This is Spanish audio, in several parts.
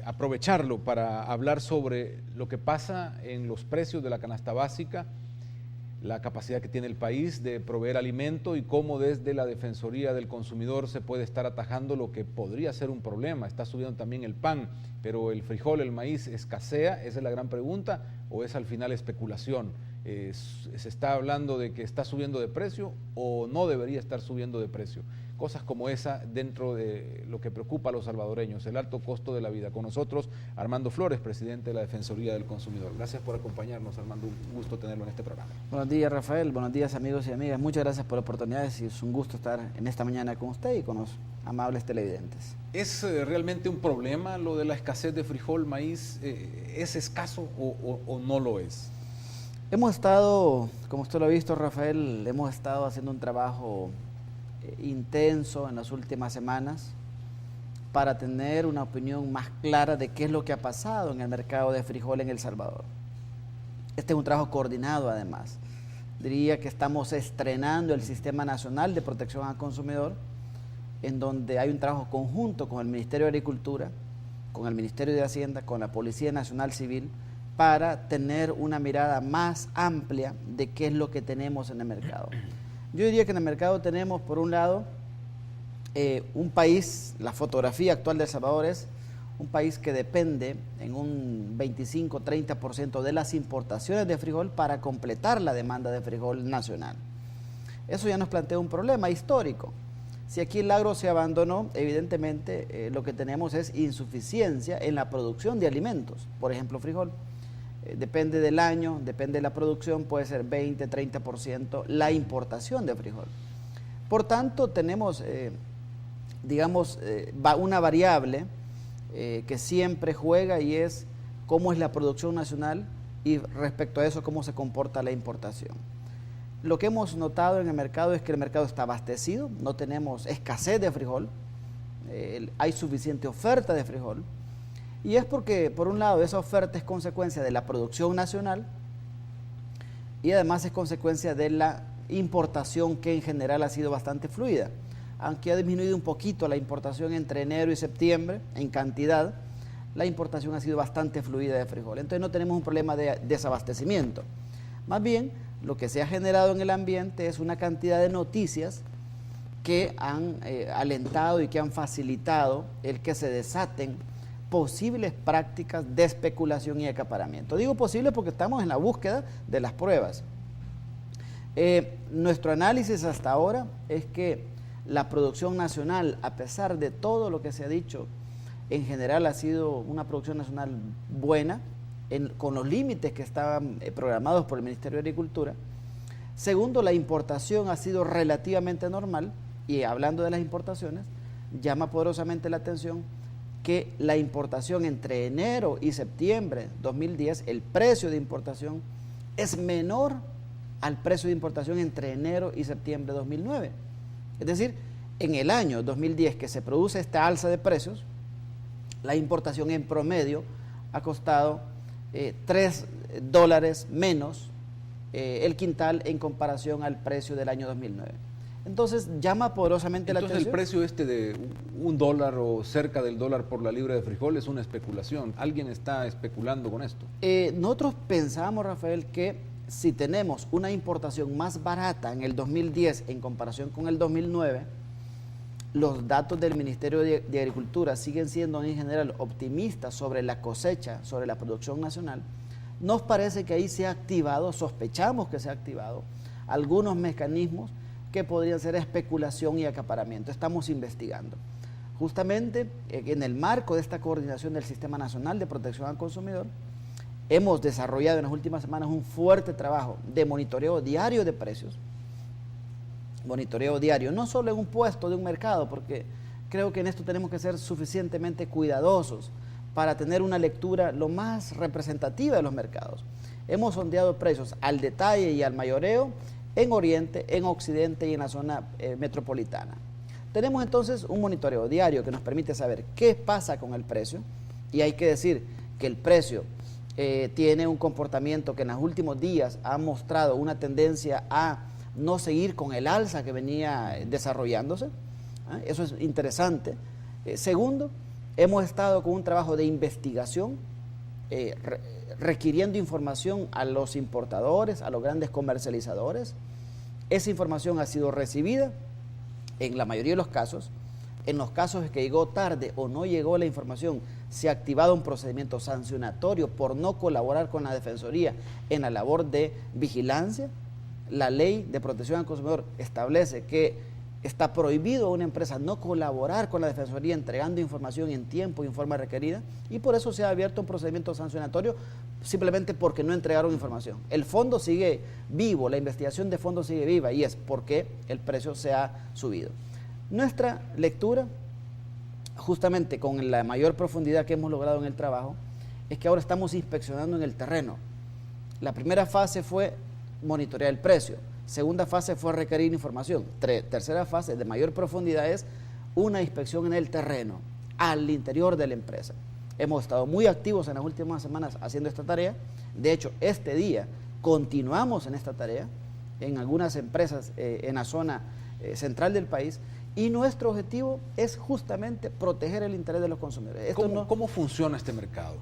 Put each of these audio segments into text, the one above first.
aprovecharlo para hablar sobre lo que pasa en los precios de la canasta básica, la capacidad que tiene el país de proveer alimento y cómo desde la Defensoría del Consumidor se puede estar atajando lo que podría ser un problema. Está subiendo también el pan, pero el frijol, el maíz escasea, esa es la gran pregunta, o es al final especulación. Se está hablando de que está subiendo de precio o no debería estar subiendo de precio. Cosas como esa dentro de lo que preocupa a los salvadoreños, el alto costo de la vida. Con nosotros, Armando Flores, presidente de la Defensoría del Consumidor. Gracias por acompañarnos, Armando. Un gusto tenerlo en este programa. Buenos días, Rafael. Buenos días, amigos y amigas. Muchas gracias por la oportunidad. Es un gusto estar en esta mañana con usted y con los amables televidentes. ¿Es realmente un problema lo de la escasez de frijol, maíz? ¿Es escaso o no lo es? Hemos estado, como usted lo ha visto, Rafael, hemos estado haciendo un trabajo intenso en las últimas semanas para tener una opinión más clara de qué es lo que ha pasado en el mercado de frijol en El Salvador. Este es un trabajo coordinado además. Diría que estamos estrenando el Sistema Nacional de Protección al Consumidor, en donde hay un trabajo conjunto con el Ministerio de Agricultura, con el Ministerio de Hacienda, con la Policía Nacional Civil, para tener una mirada más amplia de qué es lo que tenemos en el mercado. Yo diría que en el mercado tenemos, por un lado, un país, la fotografía actual de El Salvador es un país que depende en un 25-30% de las importaciones de frijol para completar la demanda de frijol nacional. Eso ya nos plantea un problema histórico. Si aquí el agro se abandonó, evidentemente lo que tenemos es insuficiencia en la producción de alimentos, por ejemplo frijol. Depende del año, depende de la producción, puede ser 20-30% la importación de frijol. Por tanto, tenemos, una variable que siempre juega y es cómo es la producción nacional y respecto a eso cómo se comporta la importación. Lo que hemos notado en el mercado es que el mercado está abastecido, no tenemos escasez de frijol, hay suficiente oferta de frijol. Y es porque, por un lado, esa oferta es consecuencia de la producción nacional y además es consecuencia de la importación que en general ha sido bastante fluida. Aunque ha disminuido un poquito la importación entre enero y septiembre en cantidad, la importación ha sido bastante fluida de frijol. Entonces no tenemos un problema de desabastecimiento. Más bien, lo que se ha generado en el ambiente es una cantidad de noticias que han alentado y que han facilitado el que se desaten posibles prácticas de especulación y acaparamiento. Digo posible porque estamos en la búsqueda de las pruebas. Nuestro análisis hasta ahora es que la producción nacional, a pesar de todo lo que se ha dicho, en general ha sido una producción nacional buena, con los límites que estaban programados por el Ministerio de Agricultura. Segundo, la importación ha sido relativamente normal, y hablando de las importaciones, llama poderosamente la atención que la importación entre enero y septiembre 2010, el precio de importación es menor al precio de importación entre enero y septiembre 2009. Es decir, en el año 2010 que se produce esta alza de precios, la importación en promedio ha costado $3 menos el quintal en comparación al precio del año 2009. Entonces llama poderosamente la atención. Entonces el precio de $1 o cerca del dólar por la libra de frijol es una especulación. ¿Alguien está especulando con esto? Nosotros pensamos, Rafael, que si tenemos una importación más barata en el 2010 en comparación con el 2009, los datos del Ministerio de Agricultura siguen siendo en general optimistas sobre la cosecha, sobre la producción nacional. Nos parece que ahí se ha activado, sospechamos que se ha activado algunos mecanismos que podrían ser especulación y acaparamiento. Estamos investigando. Justamente en el marco de esta coordinación del Sistema Nacional de Protección al Consumidor, hemos desarrollado en las últimas semanas un fuerte trabajo de monitoreo diario de precios. Monitoreo diario, no solo en un puesto de un mercado, porque creo que en esto tenemos que ser suficientemente cuidadosos para tener una lectura lo más representativa de los mercados. Hemos sondeado precios al detalle y al mayoreo en Oriente, en Occidente y en la zona metropolitana. Tenemos entonces un monitoreo diario que nos permite saber qué pasa con el precio, y hay que decir que el precio tiene un comportamiento que en los últimos días ha mostrado una tendencia a no seguir con el alza que venía desarrollándose. Eso es interesante. Segundo, Hemos estado con un trabajo de investigación, requiriendo información a los importadores, a los grandes comercializadores. Esa información ha sido recibida en la mayoría de los casos. En los casos en que llegó tarde o no llegó la información, se ha activado un procedimiento sancionatorio por no colaborar con la Defensoría en la labor de vigilancia. La Ley de Protección al Consumidor establece que está prohibido a una empresa no colaborar con la Defensoría entregando información en tiempo y en forma requerida, y por eso se ha abierto un procedimiento sancionatorio simplemente porque no entregaron información. El fondo sigue vivo, la investigación de fondo sigue viva, y es porque el precio se ha subido. Nuestra lectura, justamente con la mayor profundidad que hemos logrado en el trabajo, es que ahora estamos inspeccionando en el terreno. La primera fase fue monitorear el precio. Segunda fase fue requerir información. Tercera fase de mayor profundidad es una inspección en el terreno, al interior de la empresa. Hemos estado muy activos en las últimas semanas haciendo esta tarea. De hecho, este día continuamos en esta tarea en algunas empresas en la zona central del país, y nuestro objetivo es justamente proteger el interés de los consumidores. ¿Cómo funciona este mercado?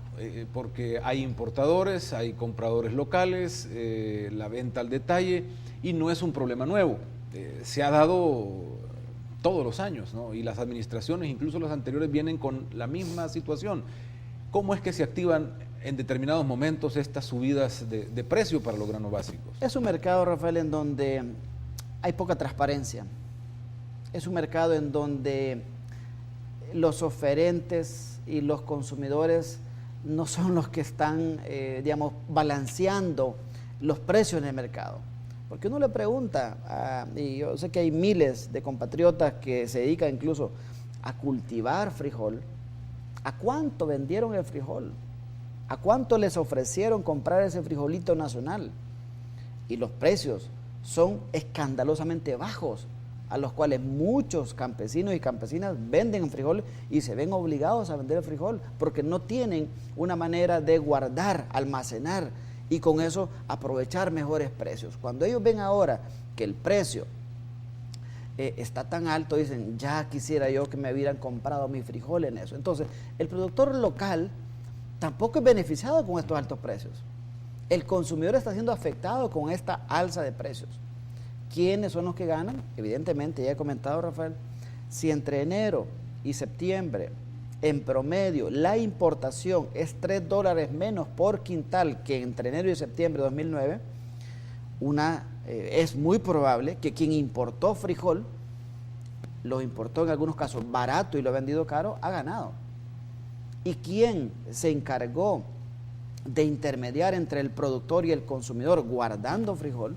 Porque hay importadores, hay compradores locales, la venta al detalle, y no es un problema nuevo. Se ha dado todos los años, ¿no? Y las administraciones, incluso las anteriores, vienen con la misma situación. ¿Cómo es que se activan en determinados momentos estas subidas de precio para los granos básicos? Es un mercado, Rafael, en donde hay poca transparencia. Es un mercado en donde los oferentes y los consumidores no son los que están, balanceando los precios en el mercado. Porque uno le pregunta, y yo sé que hay miles de compatriotas que se dedican incluso a cultivar frijol, ¿a cuánto vendieron el frijol? ¿A cuánto les ofrecieron comprar ese frijolito nacional? Y los precios son escandalosamente bajos, a los cuales muchos campesinos y campesinas venden frijol y se ven obligados a vender el frijol porque no tienen una manera de guardar, almacenar y con eso aprovechar mejores precios. Cuando ellos ven ahora que el precio está tan alto, dicen, ya quisiera yo que me hubieran comprado mi frijol en eso. Entonces, el productor local tampoco es beneficiado con estos altos precios. El consumidor está siendo afectado con esta alza de precios. ¿Quiénes son los que ganan? Evidentemente, ya he comentado, Rafael, si entre enero y septiembre, en promedio, la importación es $3 menos por quintal que entre enero y septiembre de 2009, es muy probable que quien importó frijol, lo importó en algunos casos barato y lo ha vendido caro, ha ganado. Y quien se encargó de intermediar entre el productor y el consumidor guardando frijol,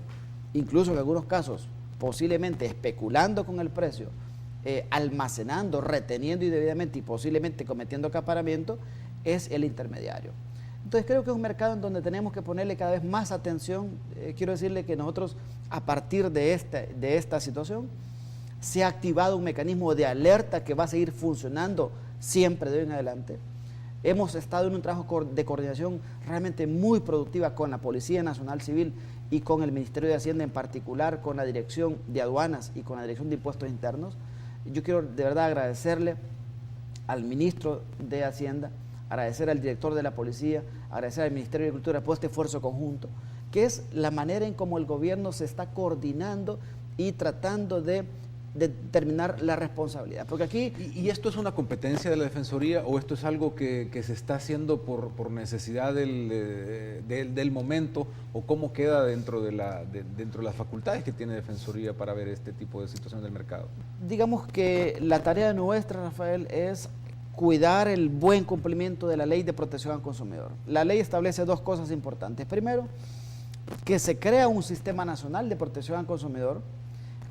incluso en algunos casos posiblemente especulando con el precio, almacenando, reteniendo indebidamente y posiblemente cometiendo acaparamiento, es el intermediario. Entonces creo que es un mercado en donde tenemos que ponerle cada vez más atención. Quiero decirle que nosotros, a partir de esta situación, se ha activado un mecanismo de alerta que va a seguir funcionando siempre de hoy en adelante. Hemos estado en un trabajo de coordinación realmente muy productiva con la Policía Nacional Civil y con el Ministerio de Hacienda, en particular con la Dirección de Aduanas y con la Dirección de Impuestos Internos. Yo quiero de verdad agradecerle al Ministro de Hacienda, agradecer al Director de la Policía, agradecer al Ministerio de Agricultura por este esfuerzo conjunto, que es la manera en cómo el gobierno se está coordinando y tratando de determinar la responsabilidad. Porque aquí... ¿Y esto es una competencia de la Defensoría o esto es algo que se está haciendo por necesidad del momento, o cómo queda dentro de las facultades que tiene Defensoría para ver este tipo de situación del mercado? Digamos que la tarea nuestra, Rafael, es cuidar el buen cumplimiento de la Ley de Protección al Consumidor. La ley establece dos cosas importantes. Primero, que se crea un sistema nacional de protección al consumidor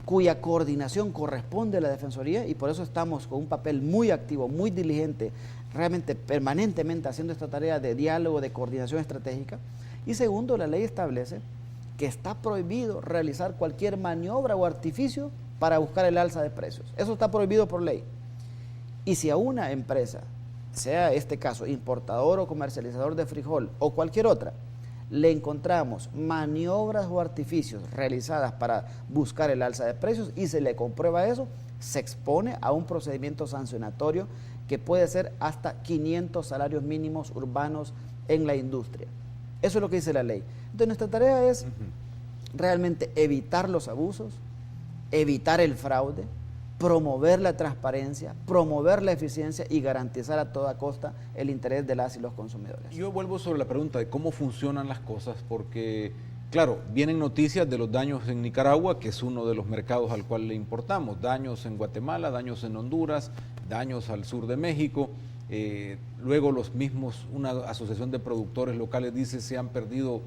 cuya coordinación corresponde a la Defensoría, y por eso estamos con un papel muy activo, muy diligente, realmente permanentemente haciendo esta tarea de diálogo, de coordinación estratégica. Y segundo, la ley establece que está prohibido realizar cualquier maniobra o artificio para buscar el alza de precios. Eso está prohibido por ley. Y si a una empresa, sea este caso importador o comercializador de frijol o cualquier otra, le encontramos maniobras o artificios realizadas para buscar el alza de precios y se le comprueba eso, se expone a un procedimiento sancionatorio que puede ser hasta 500 salarios mínimos urbanos en la industria. Eso es lo que dice la ley. Entonces nuestra tarea es realmente evitar los abusos, evitar el fraude, promover la transparencia, promover la eficiencia y garantizar a toda costa el interés de las y los consumidores. Yo vuelvo sobre la pregunta de cómo funcionan las cosas, porque, claro, vienen noticias de los daños en Nicaragua, que es uno de los mercados al cual le importamos, daños en Guatemala, daños en Honduras, daños al sur de México. Luego los mismos, una asociación de productores locales dice se han perdido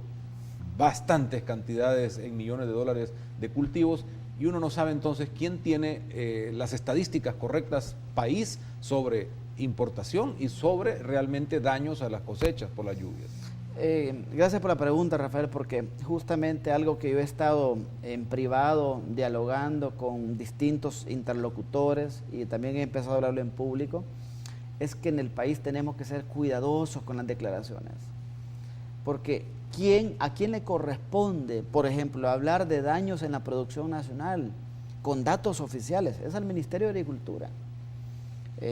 bastantes cantidades en millones de dólares de cultivos, y uno no sabe entonces quién tiene las estadísticas correctas país sobre importación y sobre realmente daños a las cosechas por las lluvias. Gracias por la pregunta, Rafael, porque justamente algo que yo he estado en privado dialogando con distintos interlocutores y también he empezado a hablarlo en público, es que en el país tenemos que ser cuidadosos con las declaraciones, porque ¿a quién le corresponde, por ejemplo, hablar de daños en la producción nacional con datos oficiales? Es al Ministerio de Agricultura.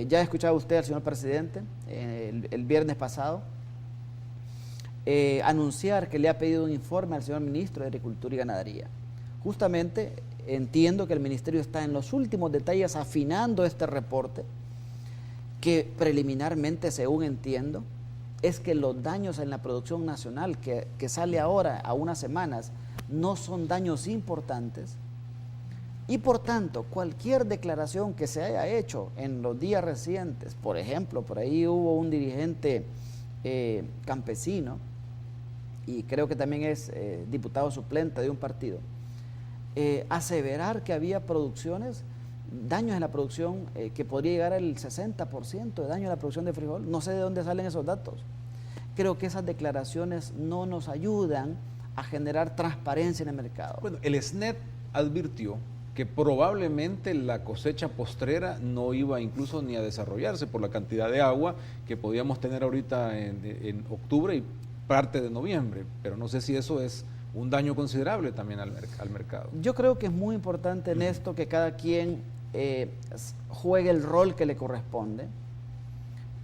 Ya escuchaba usted al señor presidente el viernes pasado anunciar que le ha pedido un informe al señor ministro de Agricultura y Ganadería. Justamente entiendo que el ministerio está en los últimos detalles afinando este reporte, que preliminarmente, según entiendo, es que los daños en la producción nacional que sale ahora a unas semanas no son daños importantes, y por tanto cualquier declaración que se haya hecho en los días recientes, por ejemplo, por ahí hubo un dirigente campesino, y creo que también es diputado suplente de un partido, aseverar que había daños en la producción que podría llegar al 60% de daño en la producción de frijol. No sé de dónde salen esos datos. Creo que esas declaraciones no nos ayudan a generar transparencia en el mercado. Bueno, el SNET advirtió que probablemente la cosecha postrera no iba incluso ni a desarrollarse por la cantidad de agua que podíamos tener ahorita en octubre y parte de noviembre, pero no sé si eso es un daño considerable también al mercado. Yo creo que es muy importante en esto que cada quien juegue el rol que le corresponde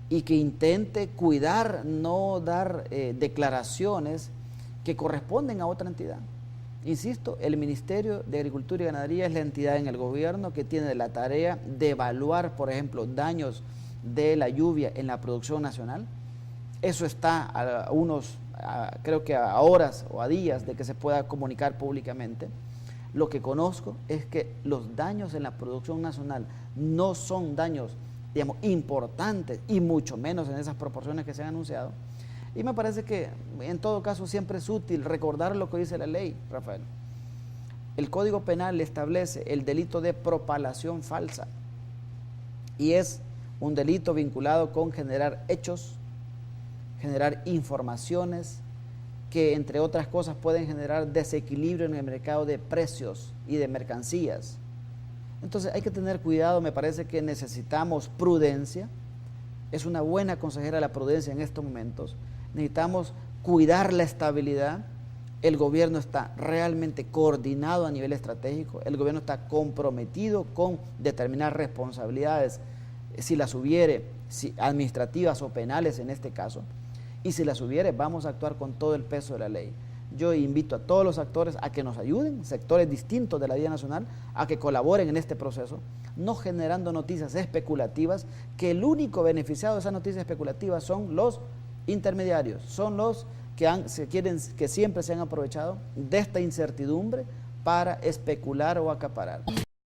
y que intente cuidar, no dar declaraciones que corresponden a otra entidad. Insisto, el Ministerio de Agricultura y Ganadería es la entidad en el gobierno que tiene la tarea de evaluar, por ejemplo, daños de la lluvia en la producción nacional. Eso está creo que a horas o a días de que se pueda comunicar públicamente. Lo que conozco es que los daños en la producción nacional no son daños, digamos, importantes y mucho menos en esas proporciones que se han anunciado. Y me parece que en todo caso siempre es útil recordar lo que dice la ley, Rafael. El Código Penal establece el delito de propalación falsa y es un delito vinculado con generar hechos, generar informaciones que, entre otras cosas, pueden generar desequilibrio en el mercado de precios y de mercancías. Entonces hay que tener cuidado, me parece que necesitamos prudencia. Es una buena consejera la prudencia en estos momentos. Necesitamos cuidar la estabilidad. El gobierno está realmente coordinado a nivel estratégico. El gobierno está comprometido con determinar responsabilidades, si las hubiere, administrativas o penales en este caso. Y si las hubiere, vamos a actuar con todo el peso de la ley. Yo invito a todos los actores a que nos ayuden, sectores distintos de la vida nacional, a que colaboren en este proceso, no generando noticias especulativas, que el único beneficiado de esas noticias especulativas son los intermediarios, son los que siempre se han aprovechado de esta incertidumbre para especular o acaparar.